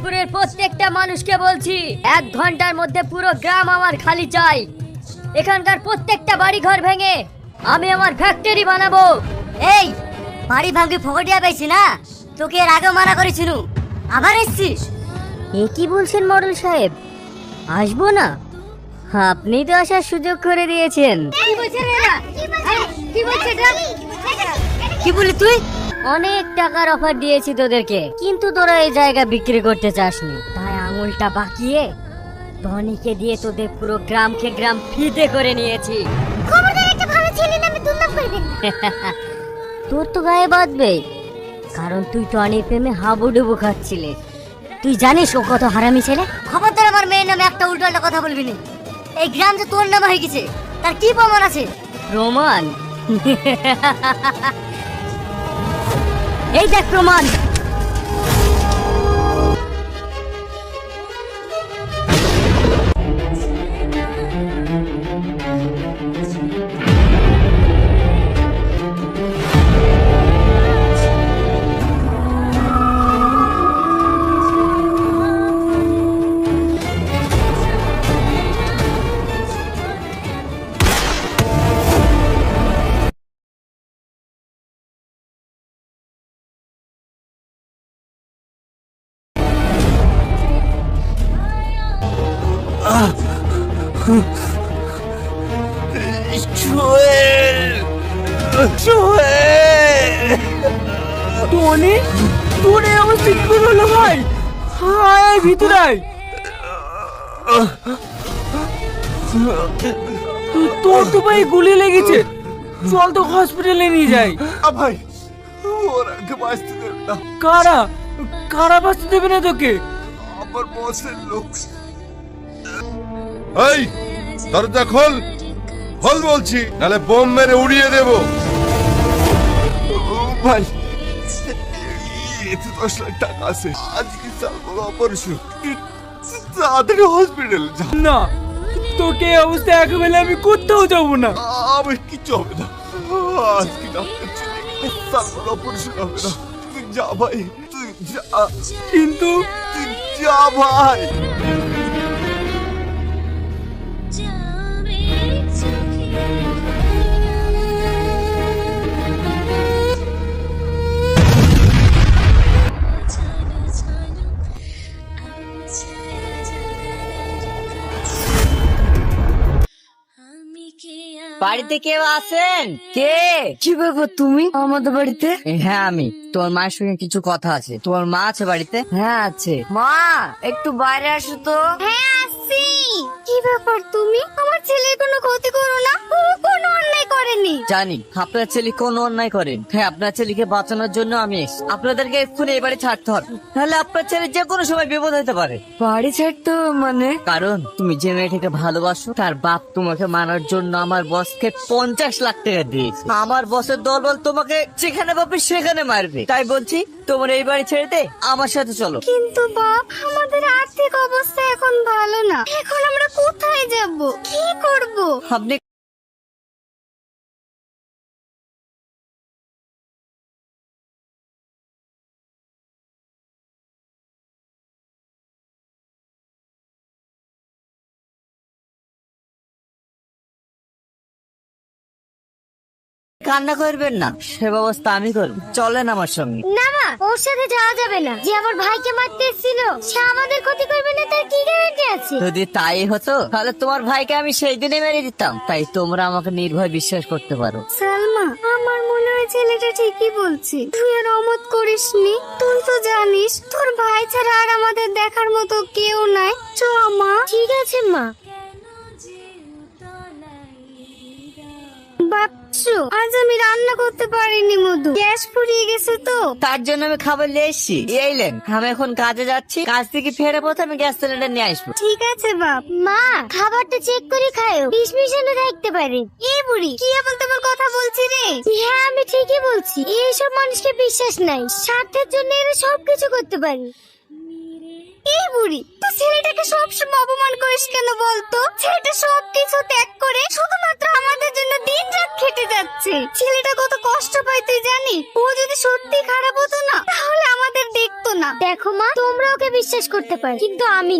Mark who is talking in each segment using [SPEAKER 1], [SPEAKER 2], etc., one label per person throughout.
[SPEAKER 1] জয়পুরের প্রত্যেকটা মানুষকে বলছি 1 ঘন্টার মধ্যে পুরো গ্রাম আমার খালি চাই। এখানকার প্রত্যেকটা বাড়ি ঘর ভেঙে আমি আমার ফ্যাক্টরি বানাবো।
[SPEAKER 2] এই বাড়ি ভাঙবি ফকটিয়া পেয়েছি না, তোকে এর আগে মানা করেছিল, আবার এসছিস?
[SPEAKER 1] এ কি বলছেন মডেল সাহেব, আসবো না? আপনি তো আসার সুযোগ করে দিয়েছেন।
[SPEAKER 2] কি বলি তুই?
[SPEAKER 1] অনেক টাকার অফার দিয়েছি তোদেরকে, কিন্তু তোরা এই জায়গা বিক্রি করতে চাসনি, তাই আঙুলটা বাঁকিয়ে ধনীকে দিয়ে তোদের পুরো গ্রামকে গ্রাম ফিতে করে নিয়েছি। তোর তো গায়ে বাঁধবে, কারণ তুই টনির প্রেমে হাবুডুবু খাচ্ছিলি।
[SPEAKER 2] তুই জানিস ও কত হারামি ছেলে? খবরদার আমার মেয়ের নামে একটা উল্টোপাল্টা কথা বলবি না। এই গ্রাম যে তোর নামে হয়ে গেছে, তার কি প্রমাণ আছে?
[SPEAKER 1] প্রমাণ? এই দেখ প্রমাণ।
[SPEAKER 3] টনি, তোর এই অবস্থা কি করে হলো ভাই? হায় ভিতরে আয়। তোর তো ভাই গুলি লেগেছে, চল তো হসপিটালে নিয়ে যাই।
[SPEAKER 4] ভাই ওরা বাঁচতে দেবে না।
[SPEAKER 3] কারা কারা বাঁচতে দেবে না তোকে?
[SPEAKER 4] আমার বসের লোক। এই দরজা খোল, খোল বলছি, নালে বোম মেরে উড়িয়ে দেব। ভাই এতে 10 লাখ টাকা আছে, আজকে সালবো অপারেশন, তাড়াতাড়ি হসপিটালে যা।
[SPEAKER 3] না, তোকে এই অবস্থায় একেবারে আমি কোথাও যাবো না।
[SPEAKER 4] আমার কিচ্ছু হবে না, আজকে ডাক্তার চলে গেলে সালবো অপারেশন হবে না। তুই যা ভাই, তুই যা,
[SPEAKER 3] কিন্তু
[SPEAKER 4] তুই যা ভাই।
[SPEAKER 5] বাড়িতে কেউ আছেন? কে?
[SPEAKER 2] কি ব্যাপার তুমি আমাদের বাড়িতে?
[SPEAKER 5] হ্যাঁ আমি। তোর মায়ের সঙ্গে কিছু কথা আছে। তোর মা আছে বাড়িতে?
[SPEAKER 2] হ্যাঁ আছে। মা একটু বাইরে আসো তো।
[SPEAKER 6] হ্যাঁ আসছি। কি ব্যাপার, তুমি আমার ছেলের কোনো ক্ষতি করো না, ও কোনো অন্যায় করেনি।
[SPEAKER 5] জানি আপনার ছেলে কোন অন্যায় করেন। হ্যাঁ, আপনার ছেলেকে বাঁচানোর জন্য আমি এসেছি। আপনাদেরকে এক্ষুনি এই বাড়ি ছাড়তে হবে, তাহলে আপনার ছেলে যে কোনো সময় বিপদ হতে পারে।
[SPEAKER 2] বাড়ি ছাড়তে মানে?
[SPEAKER 5] কারণ তুমি যে মেয়েটাকে ভালোবাসো, তার বাপ তোমাকে মারার জন্য আমার বসকে 50 লাখ টাকা দিয়েছে। আমার বসের দলবল তোমাকে যেখানে পাবে সেখানে মারবে। তাই বলছি তোমার এই বাড়ি ছেড়ে দে, আমার সাথে চলো।
[SPEAKER 6] কিন্তু বাপ, আমাদের আর্থিক অবস্থা এখন ভালো না, এখন আমরা কোথায় যাব, কি করব?
[SPEAKER 5] আপনি কান্না করবেন না, সে ব্যবস্থা আমি করবো। চলেন আমার সঙ্গে।
[SPEAKER 6] না মা, ওর সাথে যাওয়া যাবে না। যে আমার ভাইকে মারতে এসেছিল, সে আমাদের ক্ষতি করবে না, তার কি গ্যারান্টি আছে?
[SPEAKER 5] যদি তাই হতো তাহলে তোমার ভাইকে আমি সেই দিনে মেরে দিতাম। তাই তোমরা আমাকে নির্ভয় বিশ্বাস করতে পারো।
[SPEAKER 6] সালমা, আমার মনে হয় ছেলেটা ঠিকই বলছে। তুই আর অমত করিসনি। তুই তো জানিস তোর ভাই ছাড়া আর আমাদের দেখার মতো কেউ নাই। চ মা। ঠিক আছে মা। বাচ্চু, আজ আমি রান্না করতে পারিনি মধু, গ্যাস ফুরিয়ে গেছে তো।
[SPEAKER 5] তার জন্য আমি খাবার নিয়ে এসেছি। এইলেন, আমি এখন কাজে যাচ্ছি, কাজ থেকে ফেরে পথে আমি গ্যাস সিলিন্ডার নিয়ে আসবো।
[SPEAKER 6] ঠিক আছে বাপ। মা, খাবারটা চেক করে খাও, বিষ মিশানো থাকতে পারে। এই বুড়ি কি আবার তোমার কথা বলছি রে? হ্যাঁ আমি ঠিকই বলছি, এইসব মানুষকে বিশ্বাস নাই, স্বার্থের জন্য এরা সবকিছু করতে পারে। এই বুড়ি করি, তো ছেলেটাকে সবসময় অপমান করিস কেন বলতো? ছেলেটা সবকিছু ত্যাগ করে শুধুমাত্র আমাদের জন্য দিন রাত খেটে যাচ্ছে। ছেলেটা কত কষ্ট পায় তুই জানিস? ও যদি সত্যি খারাপ হতো না তাহলে আমাদের দেখতো না।
[SPEAKER 2] দেখো মা, তোমরা ওকে বিশ্বাস করতে পারো, কিন্তু আমি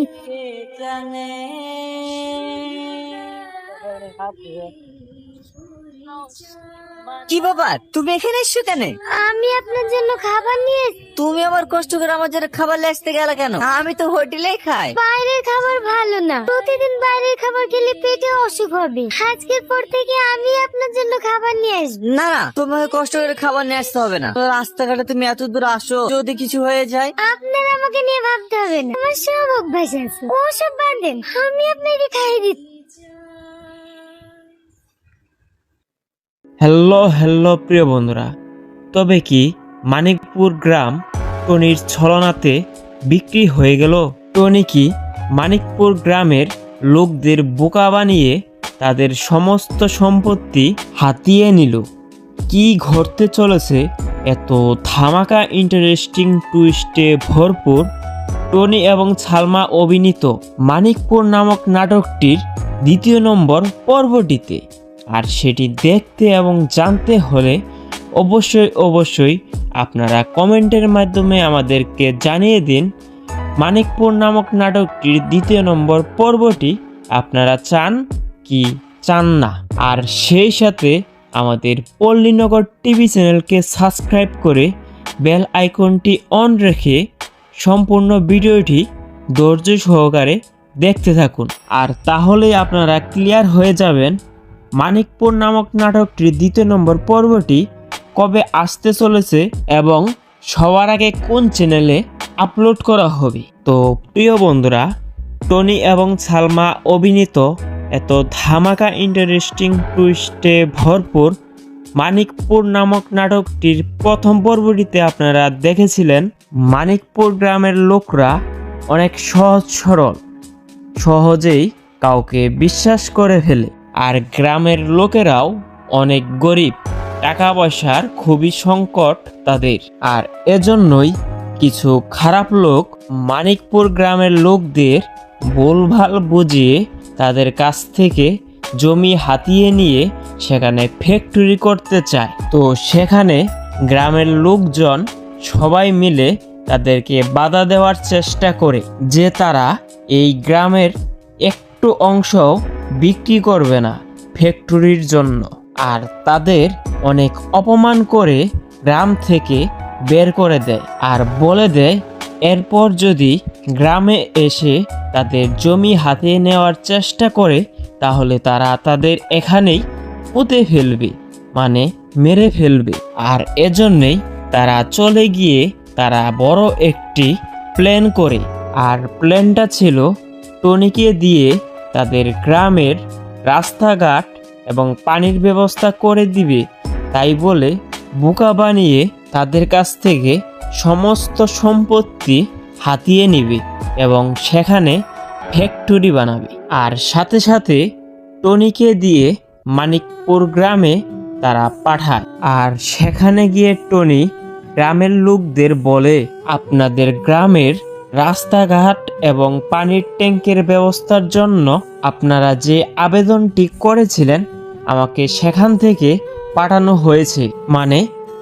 [SPEAKER 5] কি বাবা, তুমি এখানে এসছো কেন?
[SPEAKER 2] আমি আপনার জন্য খাবার নিয়ে এসেছি।
[SPEAKER 5] তুমি আবার কষ্ট করে আমার জন্য খাবার নিয়ে আসতে গেলে কেন? আমি তো হোটেলেই খাই।
[SPEAKER 2] বাইরের খাবার ভালো না, প্রতিদিন বাইরের খাবার খেলে পেটে অসুখ হবে। আজকের পর থেকে আমি আপনার জন্য খাবার নিয়ে আসবো।
[SPEAKER 5] না না, তোমাকে কষ্ট করে খাবার নিয়ে আসতে হবে না। রাস্তাঘাটে তুমি এত দূর আসো, যদি কিছু হয়ে যায়।
[SPEAKER 2] আপনার আমাকে নিয়ে ভাবতে হবে না, আমার সব অভ্যাস আছে। ওসব বাদ দেন, আমি আপনাকে খাইয়ে দিচ্ছি।
[SPEAKER 7] হ্যালো প্রিয় বন্ধুরা, তবে কি মানিকপুর গ্রাম টনির ছলনাতে বিক্রি হয়ে গেল? টনি কি মানিকপুর গ্রামের লোকদের বোকা বানিয়ে তাদের সমস্ত সম্পত্তি হাতিয়ে নিল? কি ঘটতে চলেছে এত ধামাকা ইন্টারেস্টিং টুইস্টে ভরপুর টনি এবং সালমা অভিনীত মানিকপুর নামক নাটকটির 2 নম্বর পর্বটিতে। আর সেটি দেখতে এবং জানতে হলে অবশ্যই আপনারা কমেন্টের মাধ্যমে আমাদেরকে জানিয়ে দিন মানিকপুর নামক নাটকটির 2 নম্বর পর্বটি আপনারা চান কি চান না। আর সেই সাথে আমাদের পল্লীনগর টিভি চ্যানেলকে সাবস্ক্রাইব করে বেল আইকনটি অন রেখে সম্পূর্ণ ভিডিওটি ধৈর্য সহকারে দেখতে থাকুন। আর তাহলেই আপনারা ক্লিয়ার হয়ে যাবেন মানিকপুর নামক নাটকটির 2 নম্বর পর্বটি কবে আসতে চলেছে এবং সবার আগে কোন চ্যানেলে আপলোড করা হবে। তো প্রিয় বন্ধুরা, টনি এবং সালমা অভিনীত এত ধামাকা ইন্টারেস্টিং টুইস্টে ভরপুর মানিকপুর নামক নাটকটির প্রথম পর্বটিতে আপনারা দেখেছিলেন মানিকপুর গ্রামের লোকরা অনেক সহজ সরল, সহজেই কাউকে বিশ্বাস করে ফেলে। আর গ্রামের লোকেরাও অনেক গরিব, টাকা পয়সার খুবই সংকট তাদের। আর এজন্যই কিছু খারাপ লোক মানিকপুর গ্রামের লোকদের ভুলভাল বুঝিয়ে তাদের কাছ থেকে জমি হাতিয়ে নিয়ে সেখানে ফ্যাক্টরি করতে চায়। তো সেখানে গ্রামের লোকজন সবাই মিলে তাদেরকে বাধা দেওয়ার চেষ্টা করে যে তারা এই গ্রামের একটু অংশ বিক্রি করবে না ফ্যাক্টরির জন্য। আর তাদের অনেক অপমান করে গ্রাম থেকে বের করে দেয় আর বলে দেয় এরপর যদি গ্রামে এসে তাদের জমি হাতিয়ে নেওয়ার চেষ্টা করে তাহলে তারা তাদের এখানেই পুঁতে ফেলবে, মানে মেরে ফেলবে। আর এজন্যই তারা চলে গিয়ে তারা বড় একটি প্ল্যান করে। আর প্ল্যানটা ছিল টনিকে দিয়ে তাদের গ্রামের রাস্তাঘাট এবং পানির ব্যবস্থা করে দিবে, তাই বলে বোকা বানিয়ে তাদের কাছ থেকে সমস্ত সম্পত্তি হাতিয়ে নিবে এবং সেখানে ফ্যাক্টরি বানাবে। আর সাথে সাথে টনিকে দিয়ে মানিকপুর গ্রামে তারা পাঠায়। আর সেখানে গিয়ে টনি গ্রামের লোকদের বলে আপনাদের গ্রামের রাস্তাঘাট এবং পানির ট্যাঙ্কের ব্যবস্থার জন্য আপনারা যে আবেদনটি করেছিলেন আমাকে সেখান থেকে পাঠানো হয়েছে, মানে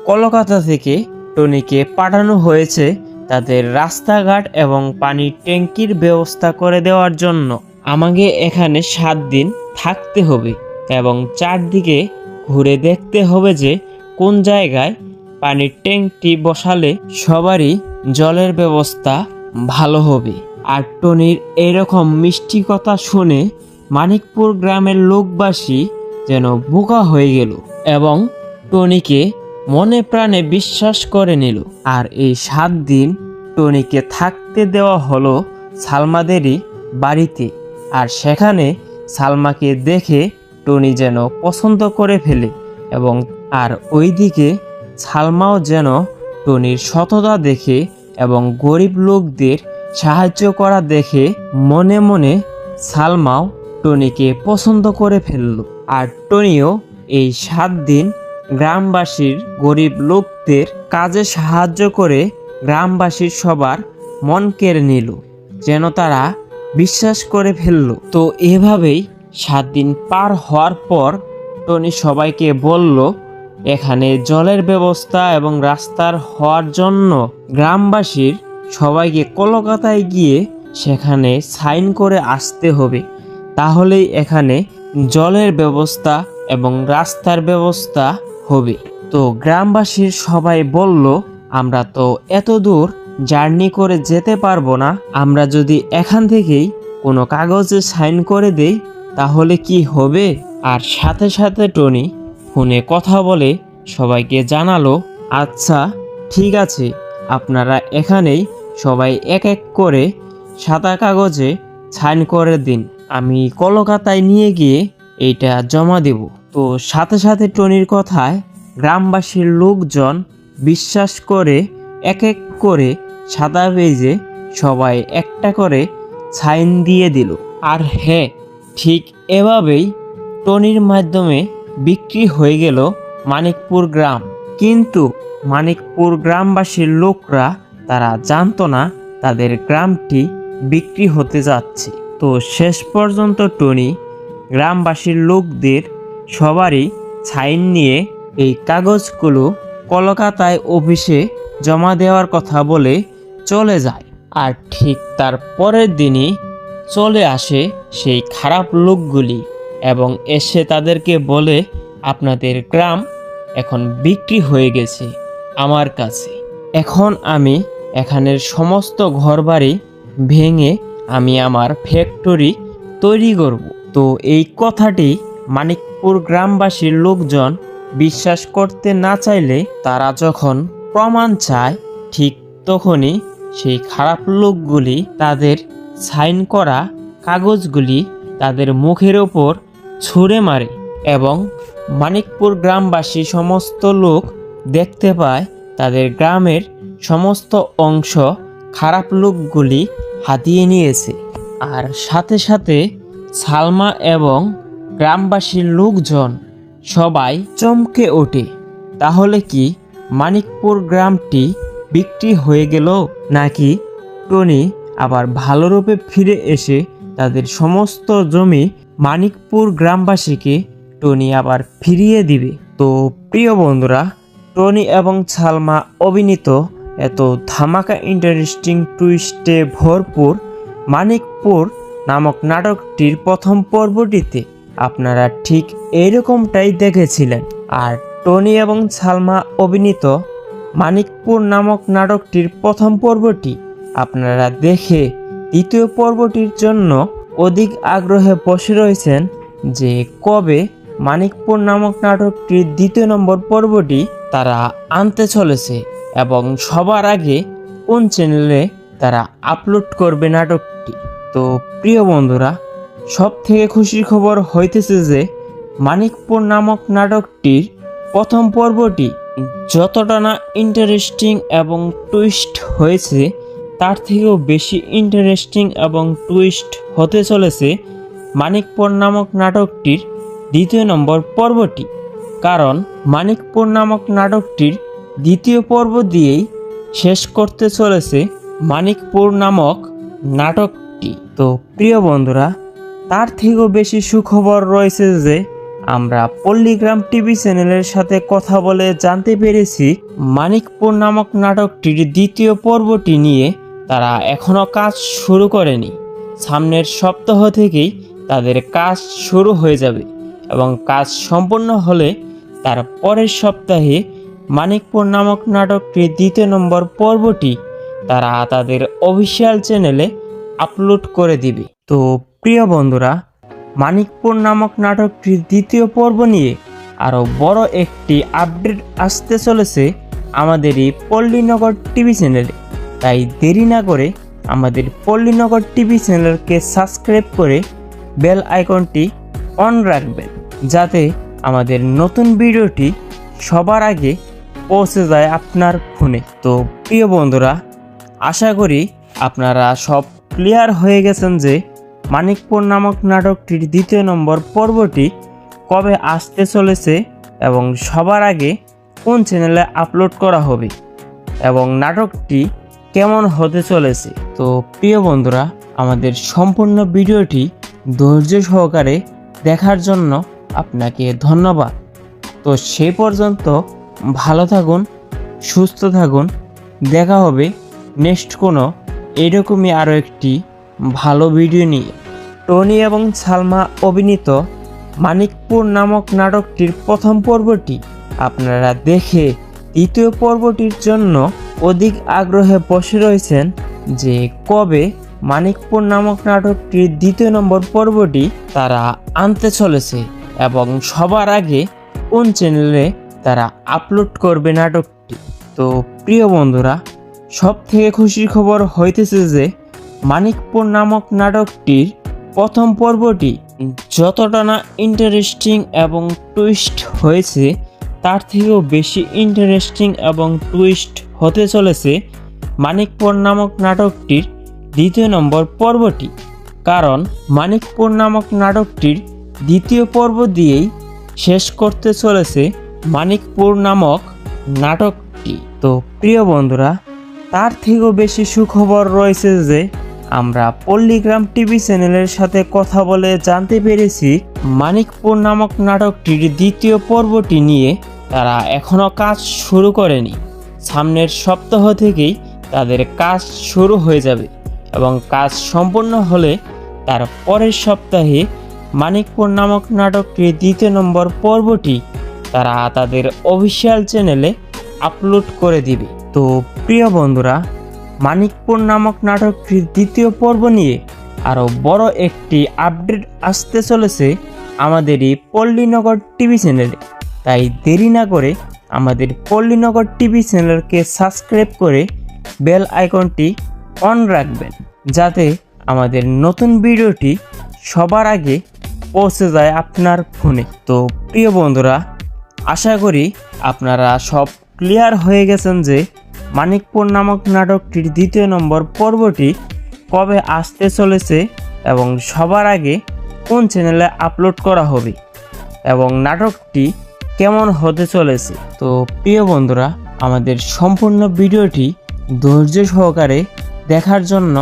[SPEAKER 7] কলকাতা থেকে টনিকে পাঠানো হয়েছে তাদের রাস্তাঘাট এবং পানির ট্যাঙ্কির ব্যবস্থা করে দেওয়ার জন্য। আমাকে এখানে 7 দিন থাকতে হবে এবং চারদিকে ঘুরে দেখতে হবে যে কোন জায়গায় পানির ট্যাঙ্কটি বসালে সবারই জলের ব্যবস্থা ভালো হবে। আর টনির এরকম মিষ্টি কথা শুনে মানিকপুর গ্রামের লোকবাসী যেন বোকা হয়ে গেল এবং টনিকে মনে প্রাণে বিশ্বাস করে নিল। আর এই 7 দিন টনিকে থাকতে দেওয়া হলো সালমাদেরই বাড়িতে। আর সেখানে সালমাকে দেখে টনি যেন পছন্দ করে ফেলে এবং আর ওইদিকে সালমাও যেন টনির সততা দেখে এবং গরিব লোকদের সাহায্য করা দেখে মনে মনে সালমাও টনিকে পছন্দ করে ফেলল। আর টনিও এই 7 দিন গ্রামবাসীর গরিব লোকদের কাজে সাহায্য করে গ্রামবাসীর সবার মন কেড়ে নিল। যেন তারা বিশ্বাস করে ফেলল। তো এভাবেই 7 দিন পার হওয়ার পর টনি সবাইকে বলল এখানে জলের ব্যবস্থা এবং রাস্তার হওয়ার জন্য গ্রামবাসীর সবাইকে কলকাতায় গিয়ে সেখানে সাইন করে আসতে হবে, তাহলেই এখানে জলের ব্যবস্থা এবং রাস্তার ব্যবস্থা হবে। তো গ্রামবাসীর সবাই বলল আমরা তো এত দূর জার্নি করে যেতে পারবো না, আমরা যদি এখান থেকেই কোনো কাগজে সাইন করে দেই তাহলে কি হবে। আর সাথে সাথে টনি ফোনে কথা বলে সবাইকে জানালো আচ্ছা ঠিক আছে, আপনারা এখানেই সবাই এক এক করে সাদা কাগজে সাইন করে দিন, আমি কলকাতায় নিয়ে গিয়ে এইটা জমা দেব। তো সাথে সাথে টনির কথায় গ্রামবাসীর লোকজন বিশ্বাস করে এক এক করে সাদা পেজে সবাই একটা করে সাইন দিয়ে দিল। আর হ্যাঁ, ঠিক এভাবেই টনির মাধ্যমে বিক্রি হয়ে গেল মানিকপুর গ্রাম। কিন্তু মানিকপুর গ্রামবাসীর লোকরা তারা জানতো না তাদের গ্রামটি বিক্রি হতে যাচ্ছে। তো শেষ পর্যন্ত টনি গ্রামবাসীর লোকদের সবারই সাইন নিয়ে এই কাগজগুলো কলকাতায় অফিসে জমা দেওয়ার কথা বলে চলে যায়। আর ঠিক তার পরের দিনই চলে আসে সেই খারাপ লোকগুলি এবং এসে তাদেরকে বলে আপনাদের গ্রাম এখন বিক্রি হয়ে গেছে আমার কাছে, এখন আমি এখানের সমস্ত ঘরবাড়ি ভেঙে আমি আমার ফ্যাক্টরি তৈরি করব। তো এই কথাটি মানিকপুর গ্রামবাসীর লোকজন বিশ্বাস করতে না চাইলে তারা যখন প্রমাণ চায় ঠিক তখনই সেই খারাপ লোকগুলি তাদের সাইন করা কাগজগুলি তাদের মুখের ওপর ছুঁড়ে মারে এবং মানিকপুর গ্রামবাসী সমস্ত লোক দেখতে পায় তাদের গ্রামের সমস্ত অংশ খারাপ লোকগুলি হাতিয়ে নিয়েছে। আর সাথে সাথে সালমা এবং গ্রামবাসীর লোকজন সবাই চমকে ওঠে। তাহলে কি মানিকপুর গ্রামটি বিক্রি হয়ে গেল, নাকি টনি আবার ভালো রূপে ফিরে এসে তাদের সমস্ত জমি মানিকপুর গ্রামবাসীকে টনি আবার ফিরিয়ে দিবে? তো প্রিয় বন্ধুরা, টনি এবং সালমা অভিনীত এত ধামাকা ইন্টারেস্টিং টুইস্টে ভরপুর মানিকপুর নামক নাটকটির প্রথম পর্বটিতে আপনারা ঠিক এইরকমটাই দেখেছিলেন। আর টনি এবং সালমা অভিনীত মানিকপুর নামক নাটকটির প্রথম পর্বটি আপনারা দেখে দ্বিতীয় পর্বটির জন্য অধিক আগ্রহে বসে রয়েছেন যে কবে মানিকপুর নামক নাটকটির দ্বিতীয় নম্বর পর্বটি তারা আনতে চলেছে এবং সবার আগে কোন চ্যানেলে তারা আপলোড করবে নাটকটি। তো প্রিয় বন্ধুরা, সব থেকে খুশির খবর হইতেছে যে মানিকপুর নামক নাটকটির প্রথম পর্বটি যতটা না ইন্টারেস্টিং এবং টুইস্ট হয়েছে তার থেকেও বেশি ইন্টারেস্টিং এবং টুইস্ট হতে চলেছে মানিকপুর নামক নাটকটির দ্বিতীয় নম্বর পর্বটি। কারণ মানিকপুর নামক নাটকটির দ্বিতীয় পর্ব দিয়েই শেষ করতে চলেছে মানিকপুর নামক নাটকটি। তো প্রিয় বন্ধুরা, তার থেকেও বেশি সুখবর রয়েছে যে আমরা পল্লীগ্রাম টিভি চ্যানেলের সাথে কথা বলে জানতে পেরেছি মানিকপুর নামক নাটকটির দ্বিতীয় পর্বটি নিয়ে তারা এখনো কাজ শুরু করেনি। সামনের সপ্তাহ থেকেই তাদের কাজ শুরু হয়ে যাবে এবং কাজ সম্পূর্ণ হলে তার পরের সপ্তাহে মানিকপুর নামক নাটকটির দ্বিতীয় নম্বর পর্বটি তারা তাদের অফিসিয়াল চ্যানেলে আপলোড করে দিবে। তো প্রিয় বন্ধুরা, মানিকপুর নামক নাটকটির দ্বিতীয় পর্ব নিয়ে আরও বড় একটি আপডেট আসতে চলেছে আমাদের এই পল্লীনগর টিভি চ্যানেলে। তাই দেরি না করে আমাদের পল্লীনগর টিভি চ্যানেলকে সাবস্ক্রাইব করে বেল আইকনটি অন রাখবেন, যাতে আমাদের নতুন ভিডিওটি সবার আগে পৌঁছে যায় আপনার ফোনে। তো প্রিয় বন্ধুরা, আশা করি আপনারা সব ক্লিয়ার হয়ে গেছেন যে মানিকপুর নামক নাটকটির দ্বিতীয় নম্বর পর্বটি কবে আসতে চলেছে এবং সবার আগে কোন চ্যানেলে আপলোড করা হবে এবং নাটকটি কেমন হতে চলেছে। তো প্রিয় বন্ধুরা, আমাদের সম্পূর্ণ ভিডিওটি ধৈর্য সহকারে দেখার জন্য আপনাকে ধন্যবাদ। তো সেই পর্যন্ত ভালো থাকুন, সুস্থ থাকুন। দেখা হবে নেক্সট কোনো এরকমই আরও একটি ভালো ভিডিও নিয়ে। টনি এবং সালমা অভিনীত মানিকপুর নামক নাটকটির প্রথম পর্বটি আপনারা দেখে দ্বিতীয় পর্বটির জন্য অধিক আগ্রহে বসে রয়েছেন যে কবে মানিকপুর নামক নাটকটির দ্বিতীয় নম্বর পর্বটি তারা আনতে চলেছে এবং সবার আগে কোন চ্যানেলে তারা আপলোড করবে নাটকটি। তো প্রিয় বন্ধুরা, সব থেকে খুশির খবর হইতেছে যে মানিকপুর নামক নাটকটির প্রথম পর্বটি যতটা না ইন্টারেস্টিং এবং টুইস্ট হয়েছে, তার থেকেও বেশি ইন্টারেস্টিং এবং টুইস্ট হতে চলেছে মানিকপুর নামক নাটকটির দ্বিতীয় নম্বর পর্বটি। কারণ মানিকপুর নামক নাটকটির দ্বিতীয় পর্ব দিয়েই শেষ করতে চলেছে মানিকপুর নামক নাটকটি। তো প্রিয় বন্ধুরা, তার থেকেও বেশি সুখবর রয়েছে যে আমরা পল্লীগ্রাম টিভি চ্যানেলের সাথে কথা বলে জানতে পেরেছি মানিকপুর নামক নাটকটির দ্বিতীয় পর্বটি নিয়ে তারা এখনও কাজ শুরু করেনি। সামনের সপ্তাহ থেকেই তাদের কাজ শুরু হয়ে যাবে এবং কাজ সম্পূর্ণ হলে তার পরের সপ্তাহে মানিকপুর নামক নাটকটির দ্বিতীয় নম্বর পর্বটি তারা তাদের অফিসিয়াল চ্যানেলে আপলোড করে দিবে। তো প্রিয় বন্ধুরা, মানিকপুর নামক নাটকটির দ্বিতীয় পর্ব নিয়ে আরও বড় একটি আপডেট আসতে চলেছে আমাদের এই পল্লীনগর টিভি চ্যানেলে। তাই দেরি না করে আমাদের পল্লীনগর টিভি চ্যানেলকে সাবস্ক্রাইব করে বেল আইকনটি অন রাখবেন, যাতে আমাদের নতুন ভিডিওটি সবার আগে পৌঁছে যায় আপনার ফোনে। তো প্রিয় বন্ধুরা, আশা করি আপনারা সব ক্লিয়ার হয়ে গেছেন যে মানিকপুর নামক নাটকটির দ্বিতীয় নম্বর পর্বটি কবে আসতে চলেছে এবং সবার আগে কোন চ্যানেলে আপলোড করা হবে এবং নাটকটি কেমন হতে চলেছে। তো প্রিয় বন্ধুরা, আমাদের সম্পূর্ণ ভিডিওটি ধৈর্য সহকারে দেখার জন্য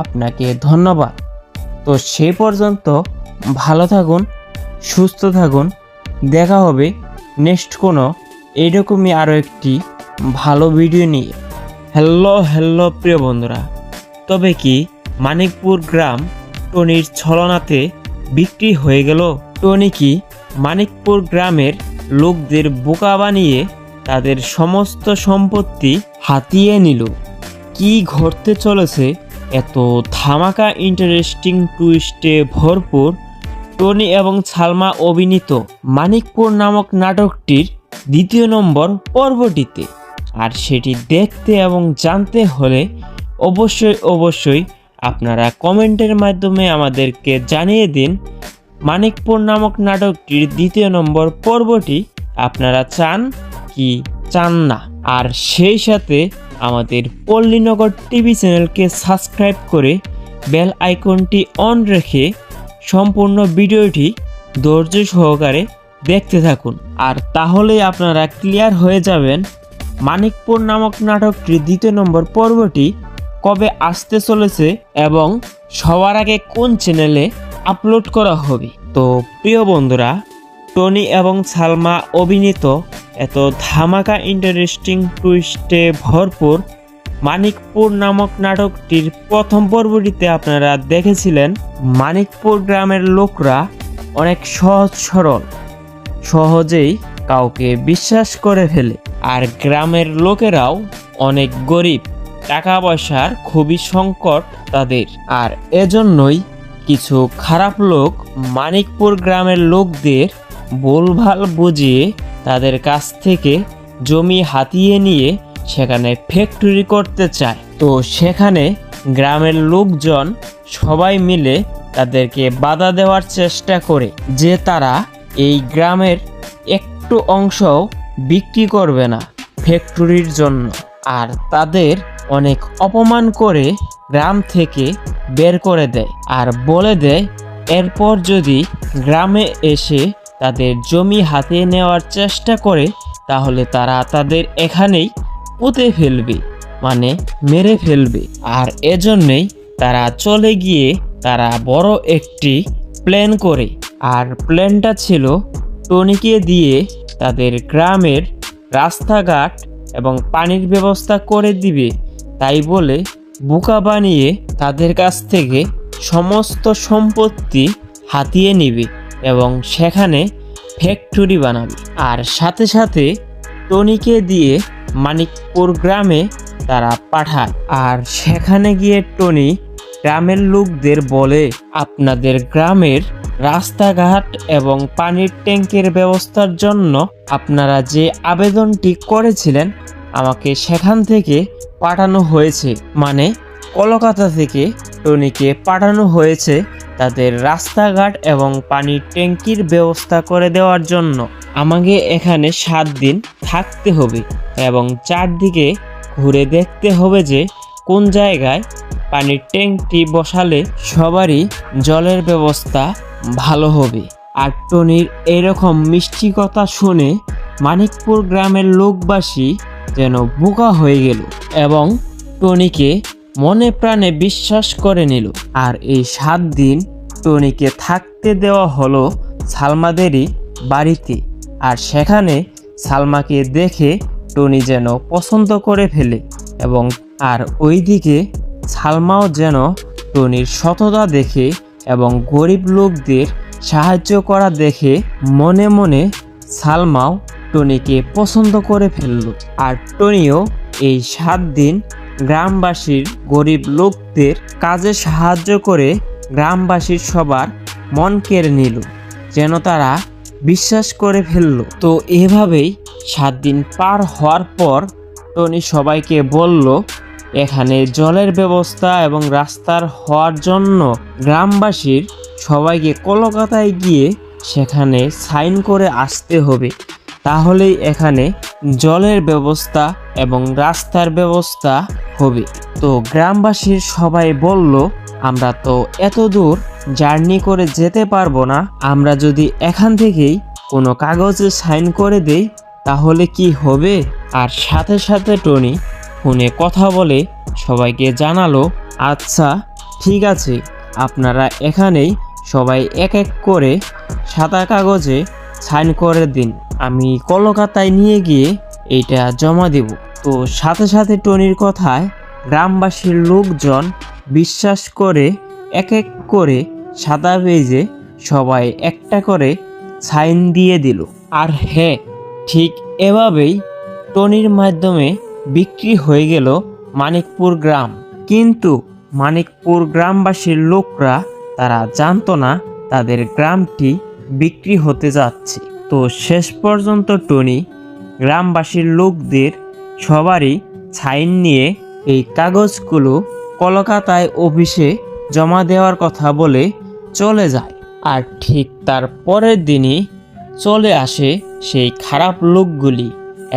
[SPEAKER 7] আপনাকে ধন্যবাদ। তো সেই পর্যন্ত ভালো থাকুন, সুস্থ থাকুন। দেখা হবে নেক্সট কোনো এইরকমই আরও একটি ভালো ভিডিও নিয়ে। হ্যালো প্রিয় বন্ধুরা, তবে কি মানিকপুর গ্রাম টনির ছলনাতে বিক্রি হয়ে গেল? টনি কি মানিকপুর গ্রামের লোকদের বোকা বানিয়ে তাদের সমস্ত সম্পত্তি হাতিয়ে নিল? কি ঘটতে চলেছে এত ধামাকা ইন্টারেস্টিং টুইস্টে ভরপুর টনি এবং সালমা অভিনীত মানিকপুর নামক নাটকটির দ্বিতীয় নম্বর পর্বটিতে? আর সেটি দেখতে এবং জানতে হলে অবশ্যই আপনারা কমেন্টের মাধ্যমে আমাদেরকে জানিয়ে দিন মানিকপুর নামক নাটকটির দ্বিতীয় নম্বর পর্বটি আপনারা চান কি চান না। আর সেই সাথে আমাদের পল্লীনগর টিভি চ্যানেলকে সাবস্ক্রাইব করে বেল আইকনটি অন রেখে সম্পূর্ণ ভিডিওটি ধৈর্য সহকারে দেখতে থাকুন। আর তাহলেই আপনারা ক্লিয়ার হয়ে যাবেন মানিকপুর নামক নাটকটির দ্বিতীয় নম্বর পর্বটি কবে আসতে চলেছে এবং সবার আগে কোন চ্যানেলে আপলোড করা হবে। তো প্রিয় বন্ধুরা, টনি এবং সালমা অভিনীত এত ধামাকা ইন্টারেস্টিং টুইস্টে ভরপুর মানিকপুর নামক নাটকটির প্রথম পর্বটিতে আপনারা দেখেছিলেন মানিকপুর গ্রামের লোকরা অনেক সহজ সরল, সহজেই কাউকে বিশ্বাস করে ফেলে। আর গ্রামের লোকেরাও অনেক গরিব, টাকা পয়সার খুবই সংকট তাদের। আর এজন্যই কিছু খারাপ লোক মানিকপুর গ্রামের লোকদের ভুলভাল বুঝিয়ে তাদের কাছ থেকে জমি হাতিয়ে নিয়ে সেখানে ফ্যাক্টরি করতে চায়। তো সেখানে গ্রামের লোকজন সবাই মিলে তাদেরকে বাধা দেওয়ার চেষ্টা করে যে তারা এই গ্রামের একটু অংশও বিক্রি করবে না ফ্যাক্টরির জন্য। আর তাদের অনেক অপমান করে গ্রাম থেকে বের করে দেয় আর বলে দেয় এরপর যদি গ্রামে এসে তাদের জমি হাতে নেওয়ার চেষ্টা করে তাহলে তারা তাদের এখানেই পুঁতে ফেলবে। মানে মেরে ফেলবে। আর এজন্যই তারা চলে গিয়ে তারা বড় একটি প্ল্যান করে। আর প্ল্যানটা ছিল টনিকে দিয়ে তাদের গ্রামের রাস্তাঘাট এবং পানির ব্যবস্থা করে দিবে, তাই বলে বোকা বানিয়ে তাদের কাছ থেকে সমস্ত সম্পত্তি হাতিয়ে নেবে এবং সেখানে ফ্যাক্টরি বানাবে। আর সাথে সাথে টনিকে দিয়ে মানিকপুর গ্রামে তারা পাঠায়। আর সেখানে গিয়ে টনি গ্রামের লোকদের বলে, আপনাদের গ্রামের রাস্তাঘাট এবং পানির ট্যাঙ্কের ব্যবস্থার জন্য আপনারা যে আবেদনটি করেছিলেন আমাকে সেখান থেকে পাঠানো হয়েছে, মানে কলকাতা থেকে টনিকে পাঠানো হয়েছে তাদের রাস্তাঘাট এবং পানির ট্যাঙ্কির ব্যবস্থা করে দেওয়ার জন্য। আমাকে এখানে 7 দিন থাকতে হবে এবং চারদিকে ঘুরে দেখতে হবে যে কোন জায়গায় পানির ট্যাঙ্কটি বসালে সবারই জলের ব্যবস্থা ভালো হবে। আর টনির এরকম মিষ্টি কথা শুনে মানিকপুর গ্রামের লোকবাসী যেন বোকা হয়ে গেল এবং টনিকে মনে প্রাণে বিশ্বাস করে নিল। আর এই 7 দিন টনিকে থাকতে দেওয়া হলো সালমাদেরই বাড়িতে। আর সেখানে সালমাকে দেখে টনি যেন পছন্দ করে ফেলে এবং আর ওইদিকে সালমাও যেন টনির সততা দেখে এবং গরিব লোকদের সাহায্য করা দেখে মনে মনে সালমাও টনিকে পছন্দ করে ফেলল। আর টনিও এই 7 দিন গ্রামবাসীর গরিব লোকদের কাজে সাহায্য করে গ্রামবাসীর সবার মন কেড়ে নিল, যেন তারা বিশ্বাস করে ফেলল। তো এভাবেই 7 দিন পার হওয়ার পর টনি সবাইকে বলল, এখানে জলের ব্যবস্থা এবং রাস্তার হওয়ার জন্য গ্রামবাসীর সবাইকে কলকাতায় গিয়ে সেখানে সাইন করে আসতে হবে, তাহলেই এখানে জলের ব্যবস্থা এবং রাস্তার ব্যবস্থা হবে। তো গ্রামবাসীর সবাই বলল, আমরা তো এত দূর জার্নি করে যেতে পারবো না, আমরা যদি এখান থেকেই কোনো কাগজে সাইন করে দেই তাহলে কি হবে। আর সাথে সাথে টনি ফোনে কথা বলে সবাইকে জানালো, আচ্ছা ঠিক আছে, আপনারা এখানেই সবাই এক এক করে সাদা কাগজে সাইন করে দিন, আমি কলকাতায় নিয়ে গিয়ে এইটা জমা দেব। তো সাথে সাথে টনির কথায় গ্রামবাসীর লোকজন বিশ্বাস করে এক এক করে সাদা পেজে সবাই একটা করে সাইন দিয়ে দিল। আর হ্যাঁ, ঠিক এভাবেই টনির মাধ্যমে বিক্রি হয়ে গেল মানিকপুর গ্রাম। কিন্তু মানিকপুর গ্রামবাসীর লোকরা তারা জানতো না তাদের গ্রামটি বিক্রি হতে যাচ্ছে। তো শেষ পর্যন্ত টনি গ্রামবাসীর লোকদের সবারই সাইন নিয়ে এই কাগজগুলো কলকাতায় অফিসে জমা দেওয়ার কথা বলে চলে যায়। আর ঠিক তার পরের দিনই চলে আসে সেই খারাপ লোকগুলি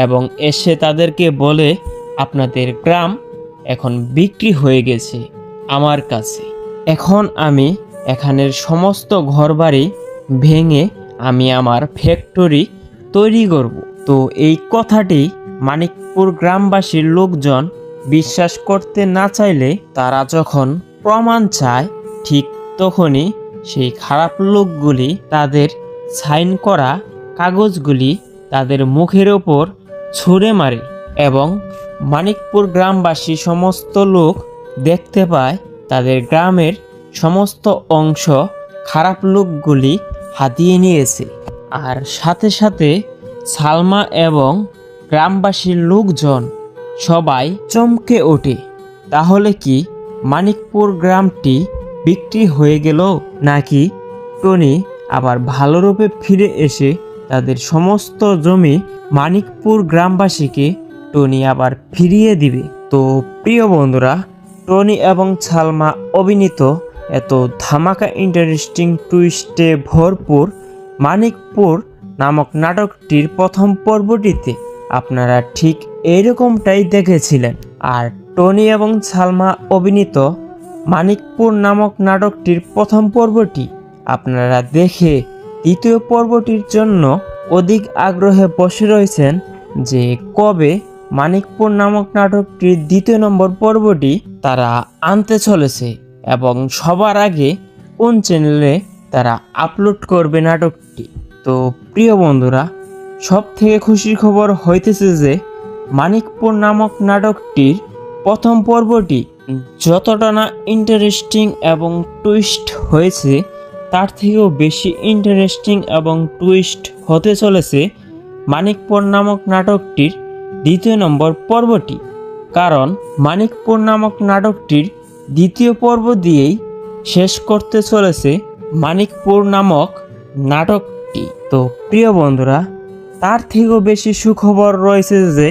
[SPEAKER 7] এবং এসে তাদেরকে বলে, আপনাদের গ্রাম এখন বিক্রি হয়ে গেছে আমার কাছে, এখন আমি এখানের সমস্ত ঘরবাড়ি ভেঙে আমি আমার ফ্যাক্টরি তৈরি করব। তো এই কথাটি মানিকপুর গ্রামবাসীর লোকজন বিশ্বাস করতে না চাইলে তারা যখন প্রমাণ চায় ঠিক তখনই সেই খারাপ লোকগুলি তাদের সাইন করা কাগজগুলি তাদের মুখের ওপর ছুঁড়ে মারে এবং মানিকপুর গ্রামবাসী সমস্ত লোক দেখতে পায় তাদের গ্রামের সমস্ত অংশ খারাপ লোকগুলি হাতিয়ে নিয়েছে। আর সাথে সাথে সালমা এবং গ্রামবাসীর লোকজন সবাই চমকে ওঠে। তাহলে কি মানিকপুর গ্রামটি বিক্রি হয়ে গেল, নাকি টনি আবার ভালো রূপে ফিরে এসে তাদের সমস্ত জমি মানিকপুর গ্রামবাসীকে টনি আবার ফিরিয়ে দিবে? তো প্রিয় বন্ধুরা, টনি এবং সালমা অভিনীত এত ধামাকা ইন্টারেস্টিং টুইস্টে ভরপুর মানিকপুর নামক নাটকটির প্রথম পর্বটিতে আপনারা ঠিক এরকমটাই দেখেছিলেন। আর টনি এবং সালমা অভিনীত মানিকপুর নামক নাটকটির প্রথম পর্বটি আপনারা দেখে দ্বিতীয় পর্বটির জন্য অধিক আগ্রহে বসে রয়েছেন যে কবে মানিকপুর নামক নাটকটির দ্বিতীয় নম্বর পর্বটি তারা আনতে চলেছে এবং সবার আগে কোন চ্যানেলে তারা আপলোড করবে নাটকটি। তো প্রিয় বন্ধুরা, সব থেকে খুশির খবর হইতেছে যে মানিকপুর নামক নাটকটির প্রথম পর্বটি যতটা না ইন্টারেস্টিং এবং টুইস্ট হয়েছে, তার থেকেও বেশি ইন্টারেস্টিং এবং টুইস্ট হতে চলেছে মানিকপুর নামক নাটকটির দ্বিতীয় নম্বর পর্বটি। কারণ মানিকপুর নামক নাটকটির দ্বিতীয় পর্ব দিয়েই শেষ করতে চলেছে মানিকপুর নামক নাটকটি। তো প্রিয় বন্ধুরা, তার থেকেও বেশি সুখবর রয়েছে যে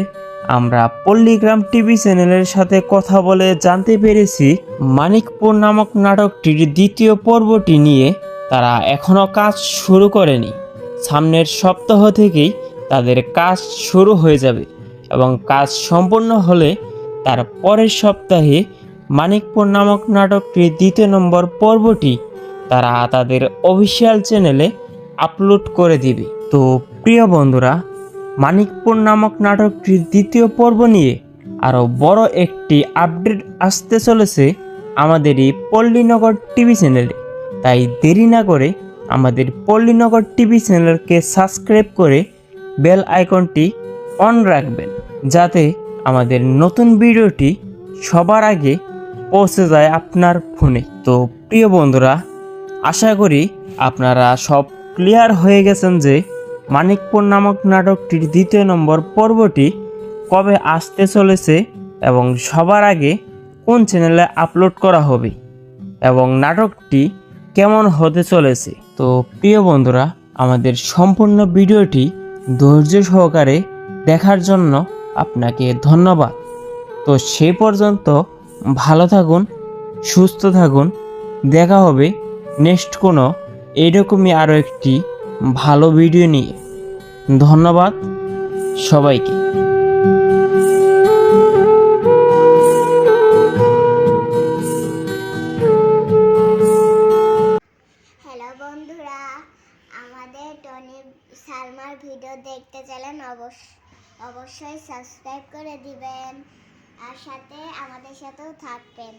[SPEAKER 7] আমরা পল্লীগ্রাম টিভি চ্যানেলের সাথে কথা বলে জানতে পেরেছি মানিকপুর নামক নাটকটির দ্বিতীয় পর্বটি নিয়ে তারা এখনও কাজ শুরু করেনি। সামনের সপ্তাহ থেকেই তাদের কাজ শুরু হয়ে যাবে এবং কাজ সম্পূর্ণ হলে তার পরের সপ্তাহে মানিকপুর নামক নাটকটির দ্বিতীয় নম্বর পর্বটি তারা তাদের অফিসিয়াল চ্যানেলে আপলোড করে দিবে। তো প্রিয় বন্ধুরা, মানিকপুর নামক নাটকটির দ্বিতীয় পর্ব নিয়ে আরও বড় একটি আপডেট আসতে চলেছে আমাদের এই পল্লীনগর টিভি চ্যানেলে। তাই দেরি না করে আমাদের পল্লীনগর টিভি চ্যানেলকে সাবস্ক্রাইব করে বেল আইকনটি অন রাখবেন, যাতে আমাদের নতুন ভিডিওটি সবার আগে পৌঁছে যায় আপনার ফোনে। তো প্রিয় বন্ধুরা, আশা করি আপনারা সব ক্লিয়ার হয়ে গেছেন যে মানিকপুর নামক নাটকটির দ্বিতীয় নম্বর পর্বটি কবে আসতে চলেছে এবং সবার আগে কোন চ্যানেলে আপলোড করা হবে এবং নাটকটি কেমন হতে চলেছে। তো প্রিয় বন্ধুরা, আমাদের সম্পূর্ণ ভিডিওটি ধৈর্য সহকারে দেখার জন্য আপনাকে ধন্যবাদ। তো সেই পর্যন্ত ভালো থাকুন, সুস্থ থাকুন। দেখা হবে নেক্সট কোনো এইরকমই আরও একটি ভালো ভিডিও নিয়ে। ধন্যবাদ সবাইকে।
[SPEAKER 6] হ্যালো বন্ধুরা, আমাদের টনি সালমার ভিডিও দেখতে চাইলেন অবশ্যই সাবস্ক্রাইব করে দিবেন আর সাথে আমাদের সাথেও থাকবেন।